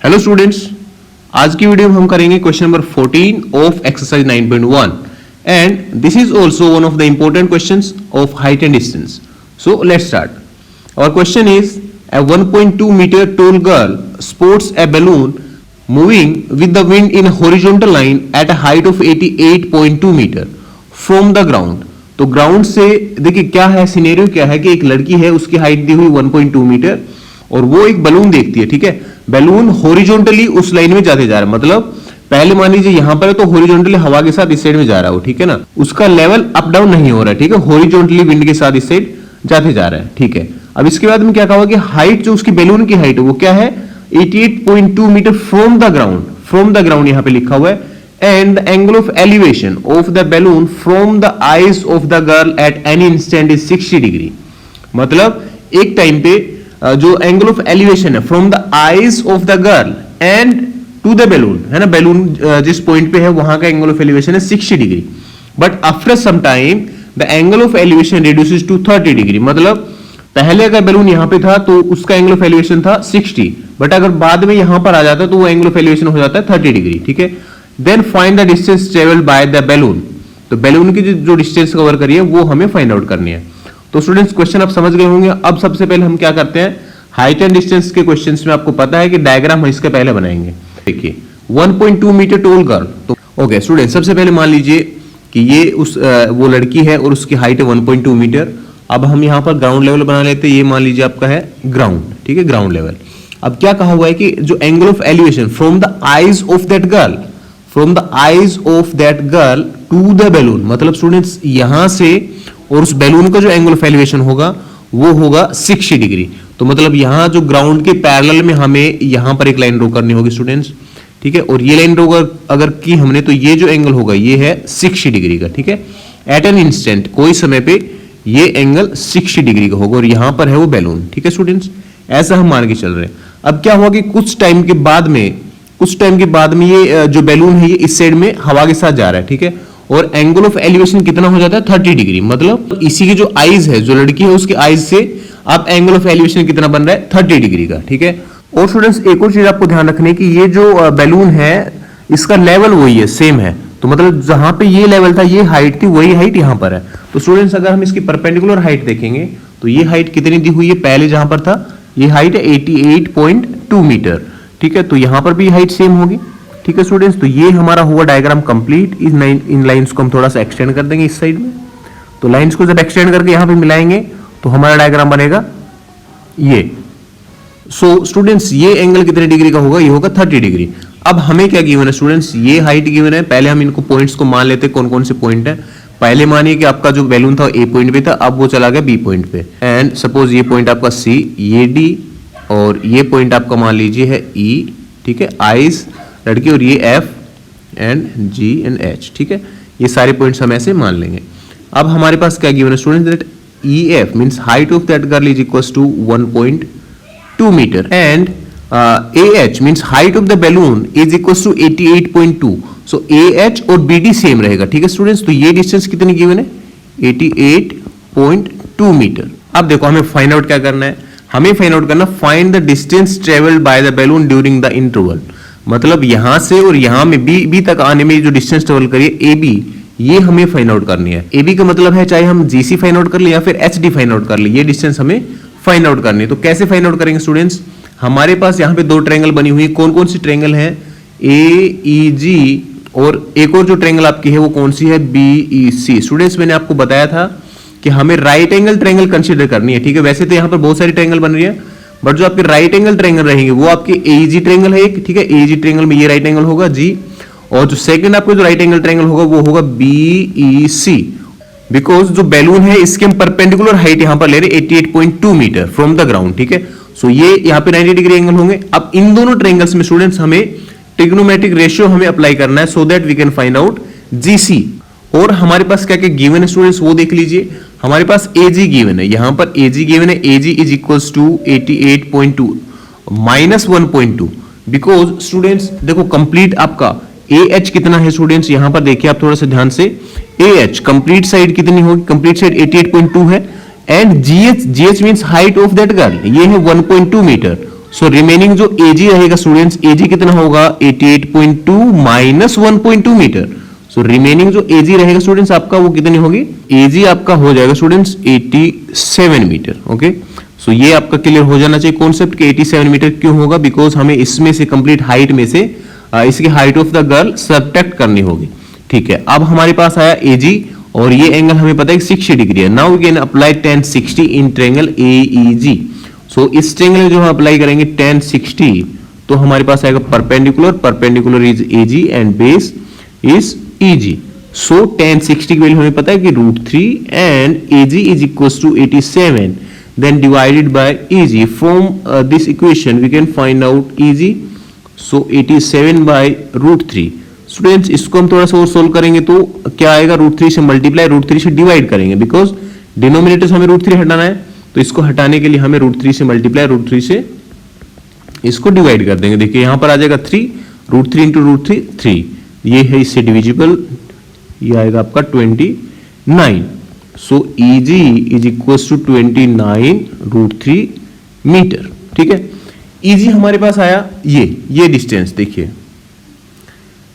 Hello students, आज की video में हम करेंगे question number 14 of exercise 9.1 and this is also one of the important questions of height and distance. So let's start. Our question is a 1.2 meter tall girl sports a balloon moving with the wind in a horizontal line at a height of 88.2 meter from the ground. तो ground से देखिए क्या है, scenario क्या है कि एक लड़की है, उसकी हाइट दी हुई 1.2 मीटर और वो एक बैलून देखती है. ठीक है, बैलून हॉरिजॉन्टली उस लाइन में जाते जा रहा है. मतलब पहले मान लीजिए यहां पर है तो हॉरिजॉन्टली हवा के साथ इस साइड में जा रहा है वो. ठीक है ना, उसका लेवल अप डाउन नहीं हो रहा है. ठीक है, हॉरिजॉन्टली विंड के साथ इस साइड जाते जा रहा है. ठीक है, अब इसके बाद में क्या कहा कि हाइट जो उसकी बैलून की हाइट है वो क्या है, 88.2 meter from the ground. From the ground यहां पे लिखा हुआ है. And the angle of elevation of the balloon from the eyes of the girl at any instant is 60 degree. मतलब एक टाइम पे जो एंगल ऑफ एलिवेशन है from the eyes of the girl and to the balloon है ना, balloon जिस point पे है वहां का एंगल ऑफ एलिवेशन है 60 degree. But after some time the angle of elevation reduces to 30 degree. मतलब पहले अगर बैलून यहां पे था तो उसका एंगल ऑफ एलिवेशन था 60, बट अगर बाद में यहां पर आ जाता तो वो एंगल ऑफ एलिवेशन हो जाता है 30 डिग्री. ठीक है, then find the distance travelled by the balloon. तो बैलून की जो डिस्टेंस कवर करी है वो हमें फाइंड आउट करनी है. तो स्टूडेंट्स क्वेश्चन आप समझ गए होंगे. अब सबसे पहले हम क्या करते हैं, हाइट एंड डिस्टेंस के क्वेश्चंस में आपको पता है कि डायग्राम हम इसके पहले बनाएंगे. देखिए 1.2 मीटर टोल गर्ल. तो ओके स्टूडेंट, सबसे पहले मान लीजिए कि ये वो लड़की है और उसकी हाइट है 1.2 मीटर. अब हम यहां पर ग्राउंड लेवल बना लेते हैं. ये मान लीजिए आपका है ग्राउंड. ठीक है, ग्राउंड लेवल. अब क्या कहा हुआ है कि जो angle of elevation from the eyes of that girl, from the eyes of that girl to the balloon. मतलब स्टूडेंट्स यहां से और उस बैलून का जो एंगल ऑफ एलिवेशन होगा वो होगा 60 डिग्री. तो मतलब यहां जो ग्राउंड के पैरेलल में हमें यहां पर एक लाइन ड्रॉ करनी होगी स्टूडेंट्स. ठीक है, और ये लाइन ड्रॉ अगर की हमने तो ये जो एंगल होगा ये है 60 डिग्री का. ठीक है, एट एन इंस्टेंट, कोई समय पे ये एंगल 60 डिग्री का होगा और यहां पर है वो बैलून. ठीक है स्टूडेंट्स, ऐसा हम मान के चल रहे हैं. अब क्या हुआ कि कुछ टाइम के बाद में ये जो बैलून है ये इस साइड में हवा के साथ जा रहा है. ठीक है, और एंगल ऑफ एलिवेशन कितना हो जाता है 30 डिग्री. मतलब इसी की जो आईज है, जो लड़की है उसकी आईज से अब एंगल ऑफ एलिवेशन कितना बन रहा है 30 डिग्री का. ठीक है, और स्टूडेंट्स एक और चीज आपको ध्यान रखनी है कि ये जो बैलून है इसका लेवल वही है, सेम है. तो मतलब जहां पे ये लेवल था, ये हाइट थी, वही हाइट यहां पर है. तो स्टूडेंट्स अगर हम इसकी परपेंडिकुलर हाइट देखेंगे तो ये हाइट कितनी दी हुई है, पहले जहां पर था ये हाइट है 88.2 मीटर. ठीक है, तो यहां पर भी हाइट सेम होगी. ठीक है स्टूडेंट्स, तो ये हमारा हुआ डायग्राम कंप्लीट. इन लाइंस को हम थोड़ा सा एक्सटेंड कर देंगे इस साइड में. तो लाइंस को जब एक्सटेंड करके यहां पे मिलाएंगे तो हमारा डायग्राम बनेगा ये. सो स्टूडेंट्स ये एंगल कितने डिग्री का होगा, ये होगा 30 डिग्री. अब हमें क्या गिवन है स्टूडेंट्स, ये हाइट गिवन है. पहले हम इनको पॉइंट्स को मान लेते हैं, कौन कौन से पॉइंट है. पहले मानिए कि आपका जो बैलून था ए पॉइंट पे था, अब वो चला गया बी पॉइंट पे. एंड सपोज ये पॉइंट आपका सी, ये डी और ये पॉइंट आपका मान लीजिए है ई. ठीक है, आईज लड़की, और ये F and G and H. ठीक है, ये सारे पॉइंट्स हम ऐसे मान लेंगे. अब हमारे पास क्या गिवन है student, that E F means height of that girl is equal to 1.2 meter and AH means height of the balloon is equals to 88.2. So AH और BD सेम रहेगा. ठीक है स्टूडेंट्स, तो ये डिस्टेंस कितनी गिवन है 88.2 metre. अब देखो हमें फाइंड आउट क्या करना है, हमें फाइंड आउट करना find the distance travelled by the balloon during the interval. मतलब यहां से और यहां में बी तक आने में जो डिस्टेंस ट्रेवल करिए AB, ये हमें फाइंड आउट करनी है. AB का मतलब है चाहे हम GC फाइंड आउट कर ले या फिर HD फाइंड आउट कर ले, ये डिस्टेंस हमें फाइंड आउट करनी है. तो कैसे फाइंड आउट करेंगे स्टूडेंट्स, हमारे पास यहाँ पे दो ट्रायंगल बनी हुई है. कौन कौन सी ट्रायंगल है, AEG, और एक और जो ट्रायंगल आपकी है वो कौन सी है, BEC. स्टूडेंट्स मैंने आपको बताया था कि हमें राइट एंगल ट्रायंगल कंसीडर करनी है. ठीक है, वैसे तो यहाँ पर बहुत सारी ट्रायंगल बन रही है, बट जो आपके राइट एंगल ट्रायंगल रहेंगे वो आपके AEG ट्रायंगल है एक. ठीक है, AEG ट्रायंगल में ये राइट एंगल होगा G, और जो सेकंड आपको जो राइट एंगल ट्रायंगल होगा वो होगा BEC. बिकॉज जो बैलून है इसके हम परपेंडिकुलर हाइट यहां पर ले रहे 88.2 मीटर फ्रॉम द ग्राउंड. ठीक है, सो ये यहां पे 90 डिग्री एंगल होंगे. अब इन दोनों ट्रायंगल्स में स्टूडेंट्स हमें ट्रिग्नोमेट्रिक रेशियो हमें अप्लाई करना है so that we can find out GC. और हमारे पास क्या क्या गिवन है स्टूडेंट्स वो देख लीजिए. हमारे पास AG गिवन है, यहां पर AG गिवन है, AG is equals to 88.2 minus 1.2. Because students देखो कंप्लीट आपका AH कितना है स्टूडेंट्स, यहां पर देखिए आप थोड़ा सा ध्यान से. AH कंप्लीट साइड कितनी होगी, कंप्लीट साइड 88.2 है. And GH means height of that girl, ये है 1.2 मीटर. सो रिमेनिंग जो एजी रहेगा स्टूडेंट्स, एजी कितना होगा 88.2 माइनस 1.2 मीटर। सो रिमेनिंग जो एजी रहेगा स्टूडेंट्स आपका वो कितनी होगी, एजी आपका हो जाएगा स्टूडेंट्स 87 मीटर। ओके, सो ये आपका क्लियर हो जाना चाहिए कॉन्सेप्ट कि 87 मीटर क्यों होगा, बिकॉज हमें इसमें से कंप्लीट हाइट में से इसकी height of the girl subtract करनी होगी। ठीक है, अब हमारे पास आया एजी और ये एंगल हमें पता है 60 डिग्री है। Now we can apply tan 60 in triangle AEG। सो इस ट्रायंगल में जो हम अप्लाई करेंगे tan 60, तो हमारे पास आएगा perpendicular, perpendicular is AG and base is EG। So tan 60 की वैल्यू हमें पता है कि √3 and AG is equals to 87, then divided by EG. From this equation we can find out EG. So 87 by √3. Students इसको हम थोड़ा सा और सोल्व करेंगे तो क्या आएगा, √3 से मल्टीप्लाई √3 से डिवाइड करेंगे, बिकॉज डिनोमिनेटर से हमें √3 हटाना है, तो इसको हटाने के लिए हमें √3 से मल्टीप्लाई √3 से इसको डिवाइड कर देंगे। देखिए यहां पर आ जाएगा 3, √3 इंटू √3 3, ये है इससे डिविजिबल, ये आएगा आपका 29। So EG is equal to 29 √3 meter. ठीक है, EG हमारे पास आया ये डिस्टेंस, देखिए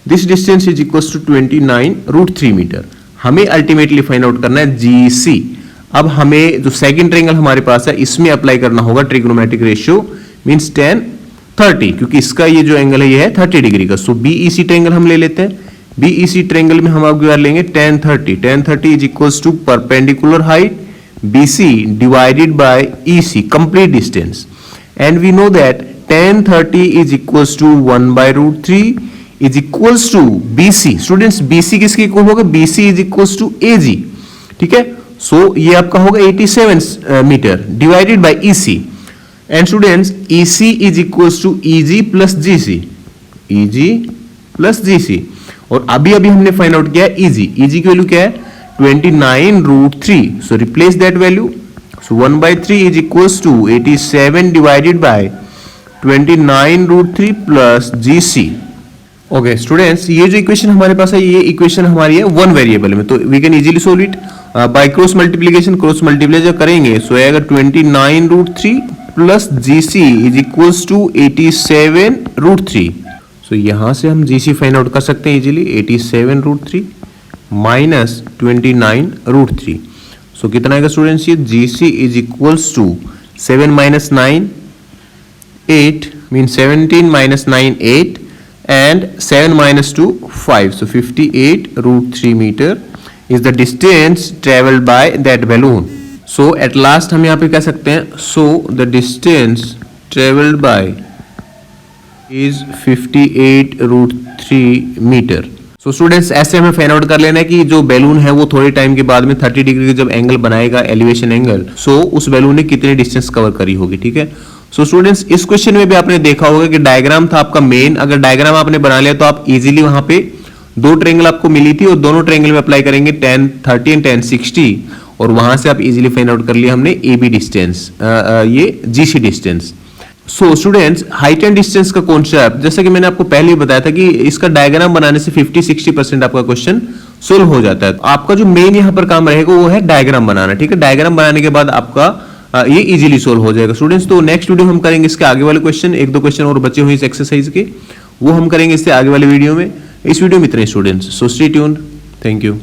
this distance is equal to 29 √3 meter. हमें अल्टीमेटली फाइंड आउट करना है GC। अब हमें जो सेकंड ट्रायंगल हमारे पास है इसमें अप्लाई करना होगा ट्रिग्नोमेट्रिक रेशियो, मींस tan 30, क्योंकि इसका ये जो एंगल है ये है 30 डिग्री का। सो BEC ट्रायंगल हम ले लेते हैं। BEC ट्रायंगल में हम अब लेंगे tan 30। tan 30 is equals to perpendicular height BC divided by EC complete distance, and we know that tan 30 is equals to 1 by √3 is equals to BC। Students BC किसके equal होगा, BC is equals to AG। ठीक है, so ये आपका होगा 87 meter divided by EC, and students EC is equals to EG plus GC, EG plus GC। और अभी हमने फाइंड आउट किया EG की वैल्यू क्या है 29 √3। So replace that value, so 1 by 3 is equals to 87 divided by 29 √3 plus GC। Okay students, ये जो equation हमारे पास है ये इक्वेशन हमारी है वन वेरिएबल में, तो we can easily solve it by cross multiplication. Cross multiply जब करेंगे सो आएगा 29 √3 plus GC is equals to 87 √3। सो यहां से हम GC फाइंड आउट कर सकते हैं इजीली, 87 √3 माइनस 29 √3। सो कितना आएगा स्टूडेंट्स, ये GC is equals to 7 minus 9 8 means 17 minus 9 8 and 7 minus 2 5. So 58 √3 meter is the distance traveled by that balloon. So at last हम यहाँ पे कह सकते हैं, so the distance traveled by is 58 √3 meter. So students ऐसे हमें find out कर लेना है कि जो बैलून है वो थोड़े टाइम के बाद में 30 डिग्री का जब एंगल बनाएगा एलिवेशन एंगल, सो उस बैलून ने कितने डिस्टेंस कवर करी होगी। ठीक है, सो स्टूडेंट्स इस क्वेश्चन में भी आपने देखा होगा कि डायग्राम था आपका मेन, अगर डायग्राम आपने बना लिया तो आप इजीली वहां पे दो ट्रायंगल आपको मिली थी और दोनों ट्रायंगल में अप्लाई करेंगे tan 30 एंड tan 60 और वहां से आप इजीली फाइंड आउट कर लिया हमने AB डिस्टेंस, ये GC distance. So students height and distance का कॉन्सेप्ट जैसा कि मैंने आपको पहले ही बताया था कि इसका डायग्राम बनाने से 50-60% आपका क्वेश्चन सोल्व हो जाता है। आपका जो मेन यहाँ पर काम रहेगा वो है डायग्राम बनाना। ठीक है, डायग्राम बनाने के बाद आपका ये इजीली सोल्व हो जाएगा स्टूडेंट्स। तो नेक्स्ट वीडियो हम करेंगे इसके आगे वाले क्वेश्चन, एक दो क्वेश्चन और बचे हुए इस एक्सरसाइज के, वो हम करेंगे इससे आगे वाले वीडियो में। इस वीडियो में इतने students, so stay tuned, thank you.